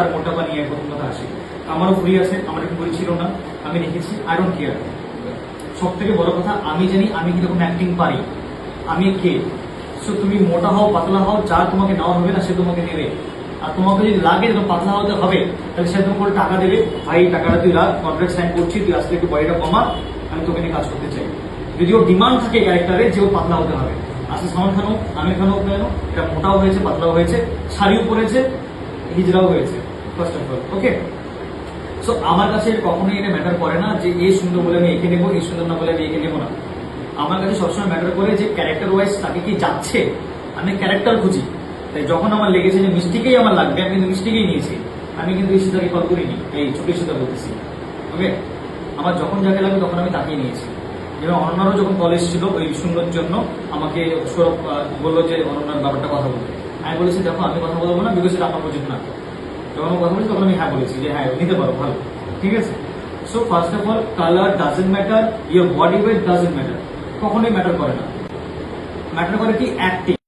আর মোটাপা নিয়ে প্রথম কথা আসি। আমারও ভুঁড়ি আছে, আমার একটু ভুঁড়ি ছিল না, আমি রেখেছি, আই ডোন্ট কেয়ার। সব থেকে বড় কথা আমি জানি আমি কিরকম অ্যাক্টিং পারি, আমি কে। সো তুমি মোটা হও পাতলা হও, যা তোমাকে নেওয়া হবে না সে তোমাকে নেবে। আর তোমাকে যদি লাগে যেন পাতলা হতে হবে, তাহলে সে তোমাকে টাকা দেবে, ভাই টাকাটা তুই রাখ, কন্ট্রাক্ট সাইন করছি, তুই আজকে একটু বডিটা কমা, আমি তোকে নিয়ে কাজ করতে চাই। যদিও ডিমান্ড থাকে ক্যারেক্টারে যে ও পাতলা হতে হবে। আজকে সালমান খানও আমির খানও কেন এটা মোটাও হয়েছে, পাতলাও হয়েছে, শাড়িও পরেছে, হিজড়াও হয়েছে, first of all. Okay, so আমার কাছে কখনোই এটা ম্যাটার করে না যে এই সুন্দর বলে আমি এঁকে নেবো, এই সুন্দর না বলে আমি এঁকে নেবো না। আমার কাছে সবসময় ম্যাটার করে যে ক্যারেক্টার ওয়াইজ তাকে কি যাচ্ছে, আমি ক্যারেক্টার খুঁজি। তাই যখন আমার লেগেছে যে মিষ্টিকেই আমার লাগবে, আমি কিন্তু মিষ্টিকেই নিয়েছি, আমি কিন্তু ঈশিতাকে কল করিনি, এই ছোট ঈশিতা বলতেছি। ওকে, আমার যখন যাকে লাগবে তখন আমি তাকেই নিয়েছি। যেমন অনন্যারও যখন কলেজ ছিল ওই সুন্দর জন্য আমাকে সৌরভ বললো যে অনন্যার ব্যাপারটা কথা বলতে, আমি বলেছি দেখো আমি কথা বলবো না, বিকজ এটা আমার প্রজেক্ট না। যখন কথা বলেছি তখন আমি হ্যাঁ বলেছি যে হ্যাঁ নিতে পারো, ভালো, ঠিক আছে। So first of all colour doesn't matter, your body weight doesn't matter, কখনোই ম্যাটার করে না। ম্যাটার করে কি অ্যাক্টিং।